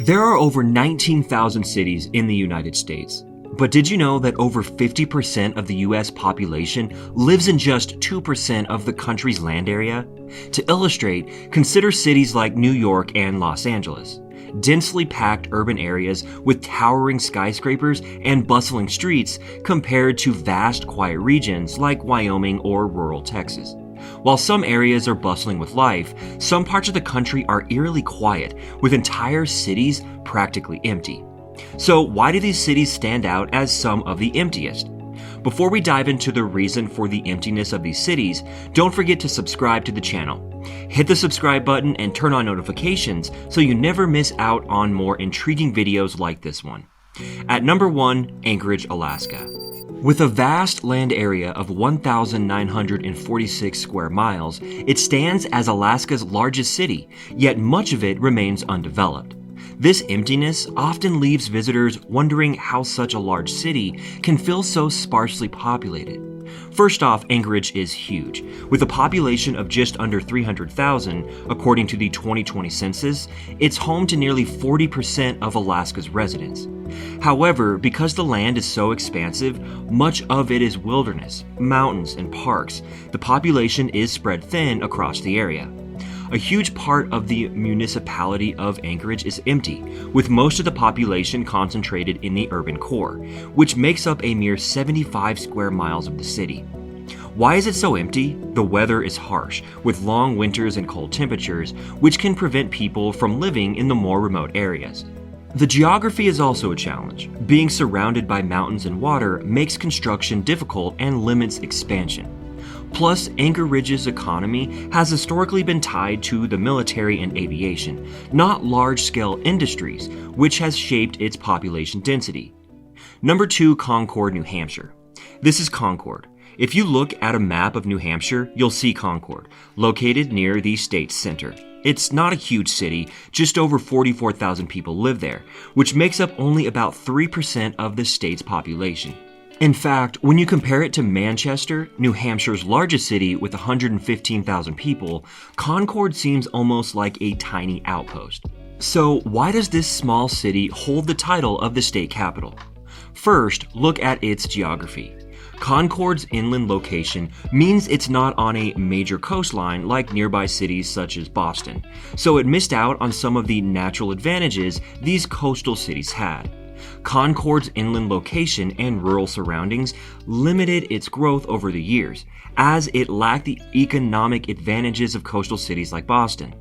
There are over 19,000 cities in the United States. But did you know that over 50% of the US population lives in just 2% of the country's land area? To illustrate, consider cities like New York and Los Angeles. Densely packed urban areas with towering skyscrapers and bustling streets compared to vast quiet regions like Wyoming or rural Texas. While some areas are bustling with life, some parts of the country are eerily quiet, with entire cities practically empty. So why do these cities stand out as some of the emptiest? Before we dive into the reason for the emptiness of these cities, don't forget to subscribe to the channel. Hit the subscribe button and turn on notifications so you never miss out on more intriguing videos like this one. At number 1, Anchorage, Alaska. With a vast land area of 1,946 square miles, it stands as Alaska's largest city, yet much of it remains undeveloped. This emptiness often leaves visitors wondering how such a large city can feel so sparsely populated. First off, Anchorage is huge. With a population of just under 300,000, according to the 2020 census, it's home to nearly 40% of Alaska's residents. However, because the land is so expansive, much of it is wilderness, mountains, and parks, the population is spread thin across the area. A huge part of the municipality of Anchorage is empty, with most of the population concentrated in the urban core, which makes up a mere 75 square miles of the city. Why is it so empty? The weather is harsh, with long winters and cold temperatures, which can prevent people from living in the more remote areas. The geography is also a challenge. Being surrounded by mountains and water makes construction difficult and limits expansion. Plus, Anchorage's economy has historically been tied to the military and aviation, not large-scale industries, which has shaped its population density. Number 2, Concord, New Hampshire. This is Concord. If you look at a map of New Hampshire, you'll see Concord, located near the state's center. It's not a huge city, just over 44,000 people live there, which makes up only about 3% of the state's population. In fact, when you compare it to Manchester, New Hampshire's largest city with 115,000 people, Concord seems almost like a tiny outpost. So why does this small city hold the title of the state capital? First, look at its geography. Concord's inland location means it's not on a major coastline like nearby cities such as Boston, so it missed out on some of the natural advantages these coastal cities had. Concord's inland location and rural surroundings limited its growth over the years, as it lacked the economic advantages of coastal cities like Boston.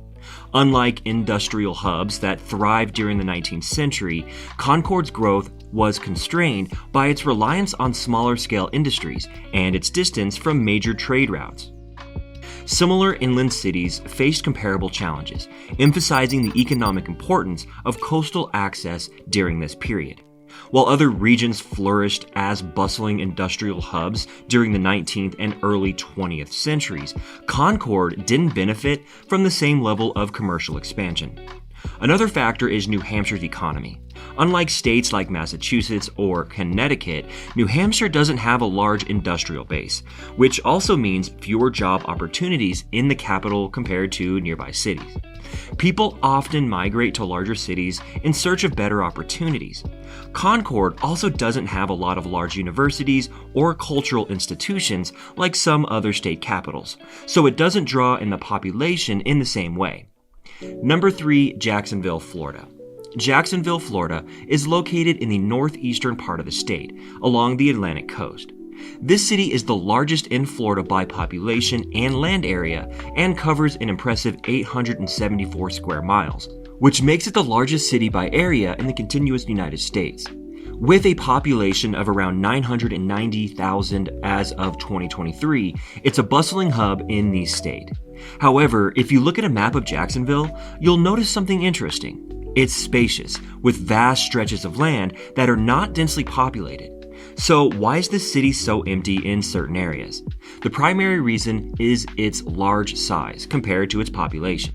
Unlike industrial hubs that thrived during the 19th century, Concord's growth was constrained by its reliance on smaller-scale industries and its distance from major trade routes. Similar inland cities faced comparable challenges, emphasizing the economic importance of coastal access during this period. While other regions flourished as bustling industrial hubs during the 19th and early 20th centuries, Concord didn't benefit from the same level of commercial expansion. Another factor is New Hampshire's economy. Unlike states like Massachusetts or Connecticut, New Hampshire doesn't have a large industrial base, which also means fewer job opportunities in the capital compared to nearby cities. People often migrate to larger cities in search of better opportunities. Concord also doesn't have a lot of large universities or cultural institutions like some other state capitals, so it doesn't draw in the population in the same way. Number 3, Jacksonville, Florida. Jacksonville, Florida is located in the northeastern part of the state, along the Atlantic coast. This city is the largest in Florida by population and land area and covers an impressive 874 square miles, which makes it the largest city by area in the contiguous United States. With a population of around 990,000 as of 2023, it's a bustling hub in the state. However, if you look at a map of Jacksonville, you'll notice something interesting. It's spacious, with vast stretches of land that are not densely populated. So why is this city so empty in certain areas? The primary reason is its large size compared to its population.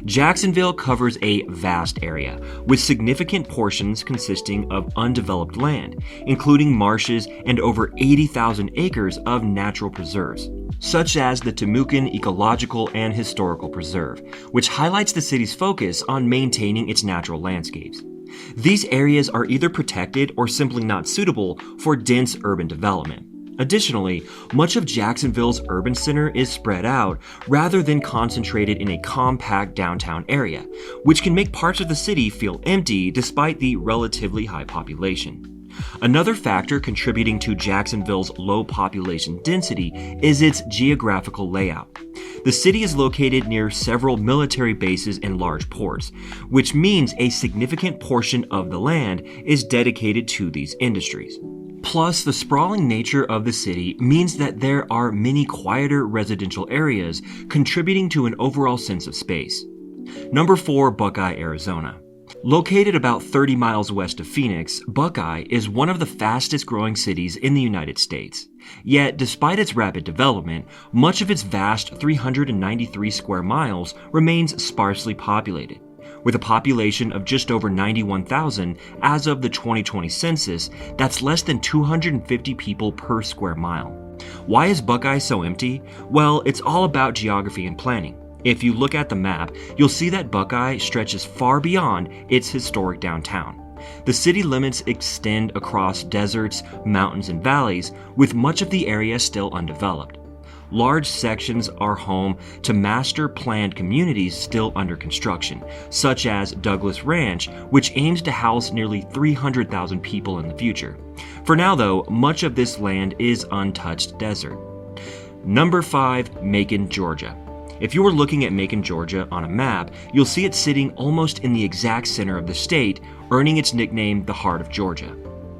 Jacksonville covers a vast area, with significant portions consisting of undeveloped land, including marshes and over 80,000 acres of natural preserves, such as the Timucua Ecological and Historical Preserve, which highlights the city's focus on maintaining its natural landscapes. These areas are either protected or simply not suitable for dense urban development. Additionally, much of Jacksonville's urban center is spread out rather than concentrated in a compact downtown area, which can make parts of the city feel empty despite the relatively high population. Another factor contributing to Jacksonville's low population density is its geographical layout. The city is located near several military bases and large ports, which means a significant portion of the land is dedicated to these industries. Plus, the sprawling nature of the city means that there are many quieter residential areas contributing to an overall sense of space. Number 4, Buckeye, Arizona. Located about 30 miles west of Phoenix, Buckeye is one of the fastest growing cities in the United States. Yet, despite its rapid development, much of its vast 393 square miles remains sparsely populated. With a population of just over 91,000 as of the 2020 census, that's less than 250 people per square mile. Why is Buckeye so empty? Well, it's all about geography and planning. If you look at the map, you'll see that Buckeye stretches far beyond its historic downtown. The city limits extend across deserts, mountains, and valleys, with much of the area still undeveloped. Large sections are home to master-planned communities still under construction, such as Douglas Ranch, which aims to house nearly 300,000 people in the future. For now, though, much of this land is untouched desert. Number 5, Macon, Georgia. If you were looking at Macon, Georgia on a map, you'll see it sitting almost in the exact center of the state, earning its nickname the Heart of Georgia.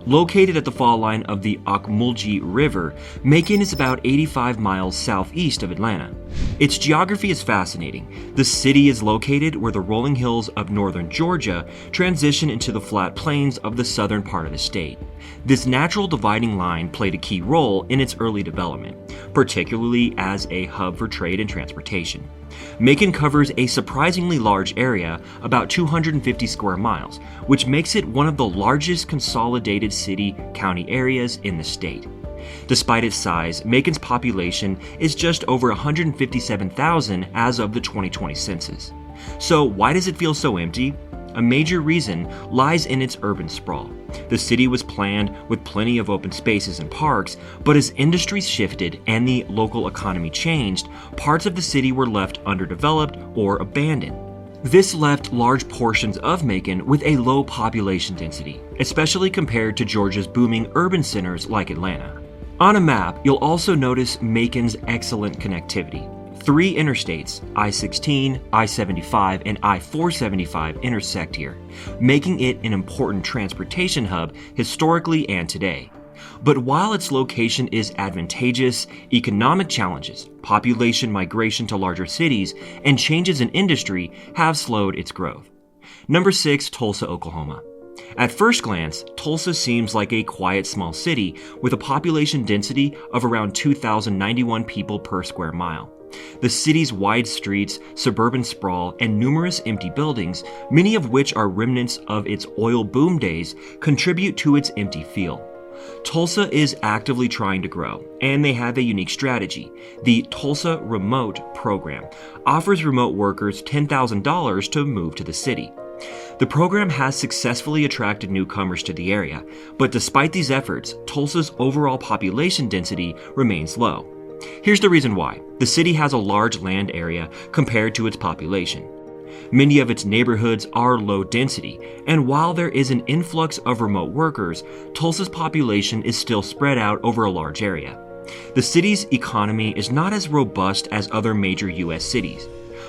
Located at the fall line of the Ocmulgee River, Macon is about 85 miles southeast of Atlanta. Its geography is fascinating. The city is located where the rolling hills of northern Georgia transition into the flat plains of the southern part of the state. This natural dividing line played a key role in its early development, particularly as a hub for trade and transportation. Macon covers a surprisingly large area, about 250 square miles, which makes it one of the largest consolidated city-county areas in the state. Despite its size, Macon's population is just over 157,000 as of the 2020 census. So why does it feel so empty? A major reason lies in its urban sprawl. The city was planned with plenty of open spaces and parks, but as industries shifted and the local economy changed, parts of the city were left underdeveloped or abandoned. This left large portions of Macon with a low population density, especially compared to Georgia's booming urban centers like Atlanta. On a map, you'll also notice Macon's excellent connectivity. 3 interstates, I-16, I-75, and I-475 intersect here, making it an important transportation hub historically and today. But while its location is advantageous, economic challenges, population migration to larger cities, and changes in industry have slowed its growth. Number 6, Tulsa, Oklahoma. At first glance, Tulsa seems like a quiet small city with a population density of around 2,091 people per square mile. The city's wide streets, suburban sprawl, and numerous empty buildings, many of which are remnants of its oil boom days, contribute to its empty feel. Tulsa is actively trying to grow, and they have a unique strategy. The Tulsa Remote program offers remote workers $10,000 to move to the city. The program has successfully attracted newcomers to the area, but despite these efforts, Tulsa's overall population density remains low. Here's the reason why. The city has a large land area compared to its population. Many of its neighborhoods are low density, and while there is an influx of remote workers, Tulsa's population is still spread out over a large area. The city's economy is not as robust as other major U.S. cities.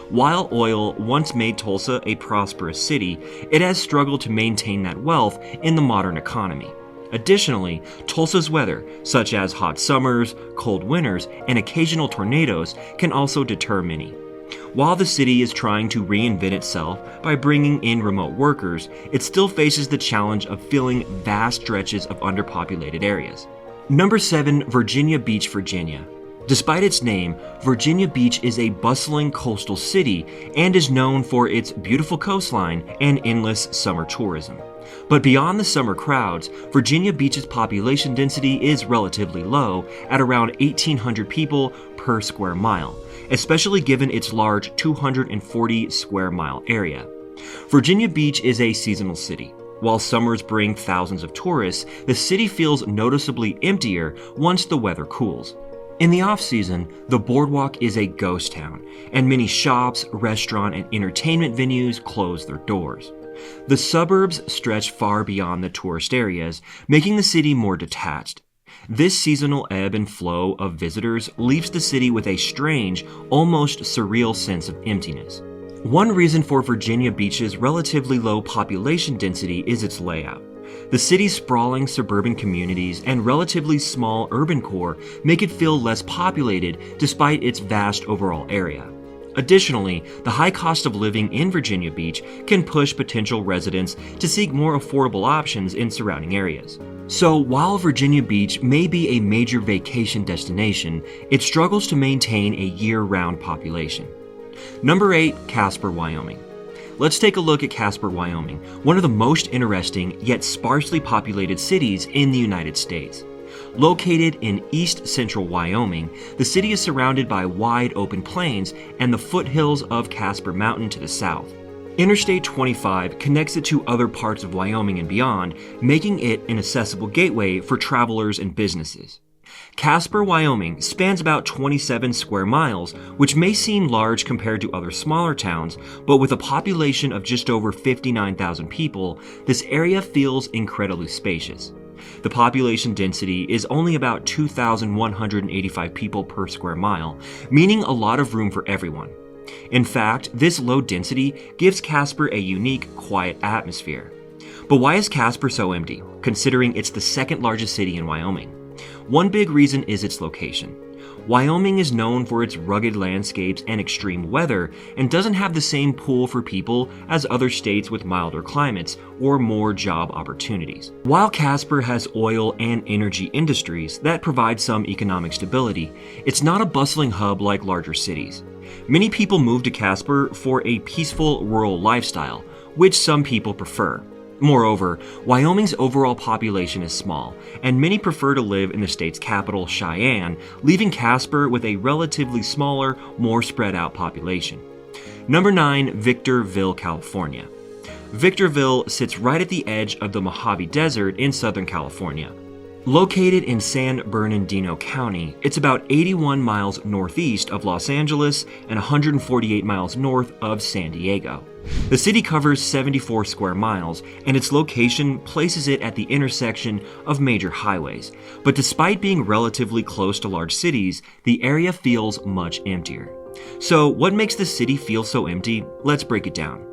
While oil once made Tulsa a prosperous city, it has struggled to maintain that wealth in the modern economy. Additionally, Tulsa's weather, such as hot summers, cold winters, and occasional tornadoes, can also deter many. While the city is trying to reinvent itself by bringing in remote workers, it still faces the challenge of filling vast stretches of underpopulated areas. Number 7, Virginia Beach, Virginia. Despite its name, Virginia Beach is a bustling coastal city and is known for its beautiful coastline and endless summer tourism. But beyond the summer crowds, Virginia Beach's population density is relatively low at around 1,800 people per square mile, especially given its large 240 square mile area. Virginia Beach is a seasonal city. While summers bring thousands of tourists, the city feels noticeably emptier once the weather cools. In the off-season, the boardwalk is a ghost town, and many shops, restaurant, and entertainment venues close their doors. The suburbs stretch far beyond the tourist areas, making the city more detached. This seasonal ebb and flow of visitors leaves the city with a strange, almost surreal sense of emptiness. One reason for Virginia Beach's relatively low population density is its layout. The city's sprawling suburban communities and relatively small urban core make it feel less populated despite its vast overall area. Additionally, the high cost of living in Virginia Beach can push potential residents to seek more affordable options in surrounding areas. So while Virginia Beach may be a major vacation destination, it struggles to maintain a year-round population. Number 8, Casper, Wyoming. Let's take a look at Casper, Wyoming, one of the most interesting yet sparsely populated cities in the United States. Located in east central Wyoming, the city is surrounded by wide open plains and the foothills of Casper Mountain to the south. Interstate 25 connects it to other parts of Wyoming and beyond, making it an accessible gateway for travelers and businesses. Casper, Wyoming spans about 27 square miles, which may seem large compared to other smaller towns, but with a population of just over 59,000 people, this area feels incredibly spacious. The population density is only about 2,185 people per square mile, meaning a lot of room for everyone. In fact, this low density gives Casper a unique, quiet atmosphere. But why is Casper so empty, considering it's the second largest city in Wyoming? One big reason is its location. Wyoming is known for its rugged landscapes and extreme weather and doesn't have the same pull for people as other states with milder climates or more job opportunities. While Casper has oil and energy industries that provide some economic stability, it's not a bustling hub like larger cities. Many people move to Casper for a peaceful rural lifestyle, which some people prefer. Moreover, Wyoming's overall population is small, and many prefer to live in the state's capital, Cheyenne, leaving Casper with a relatively smaller, more spread out population. Number 9, Victorville, California. Victorville sits right at the edge of the Mojave Desert in Southern California. Located in San Bernardino County, it's about 81 miles northeast of Los Angeles and 148 miles north of San Diego. The city covers 74 square miles, and its location places it at the intersection of major highways. But despite being relatively close to large cities, the area feels much emptier. So what makes the city feel so empty? Let's break it down.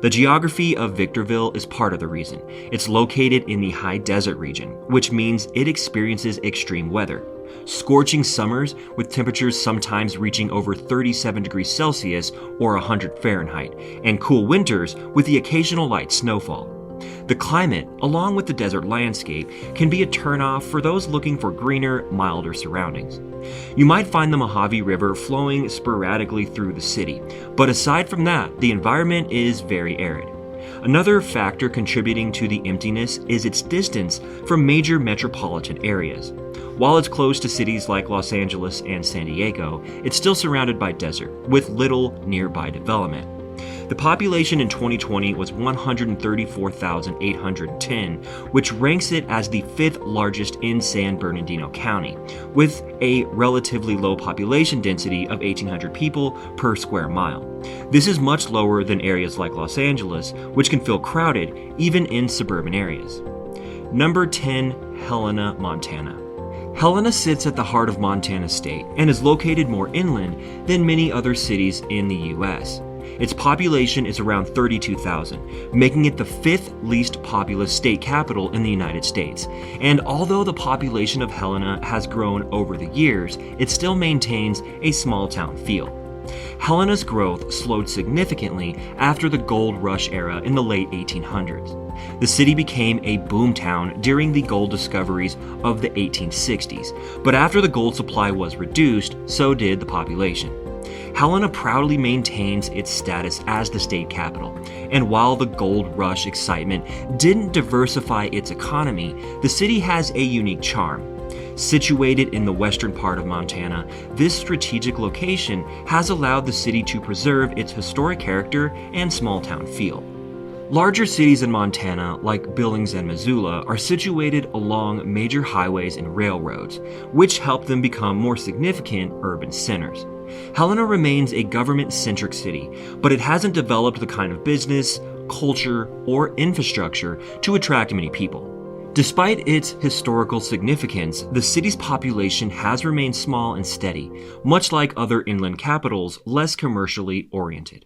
The geography of Victorville is part of the reason. It's located in the high desert region, which means it experiences extreme weather. Scorching summers with temperatures sometimes reaching over 37 degrees Celsius or 100 Fahrenheit, and cool winters with the occasional light snowfall. The climate, along with the desert landscape, can be a turnoff for those looking for greener, milder surroundings. You might find the Mojave River flowing sporadically through the city, but aside from that, the environment is very arid. Another factor contributing to the emptiness is its distance from major metropolitan areas. While it's close to cities like Los Angeles and San Diego, it's still surrounded by desert, with little nearby development. The population in 2020 was 134,810, which ranks it as the 5th largest in San Bernardino County, with a relatively low population density of 1,800 people per square mile. This is much lower than areas like Los Angeles, which can feel crowded even in suburban areas. Number 10, Helena, Montana. Helena sits at the heart of Montana State and is located more inland than many other cities in the U.S. Its population is around 32,000, making it the 5th least populous state capital in the United States. And although the population of Helena has grown over the years, it still maintains a small town feel. Helena's growth slowed significantly after the gold rush era in the late 1800s. The city became a boomtown during the gold discoveries of the 1860s, but after the gold supply was reduced, so did the population. Helena proudly maintains its status as the state capital, and while the gold rush excitement didn't diversify its economy, the city has a unique charm. Situated in the western part of Montana, this strategic location has allowed the city to preserve its historic character and small-town feel. Larger cities in Montana, like Billings and Missoula, are situated along major highways and railroads, which help them become more significant urban centers. Helena remains a government-centric city, but it hasn't developed the kind of business, culture, or infrastructure to attract many people. Despite its historical significance, the city's population has remained small and steady, much like other inland capitals less commercially oriented.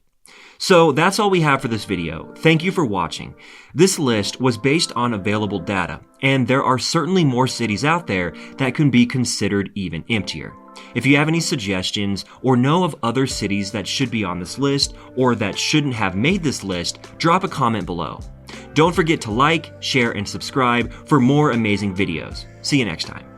So that's all we have for this video. Thank you for watching. This list was based on available data, and there are certainly more cities out there that can be considered even emptier. If you have any suggestions or know of other cities that should be on this list or that shouldn't have made this list, drop a comment below. Don't forget to like, share, and subscribe for more amazing videos. See you next time.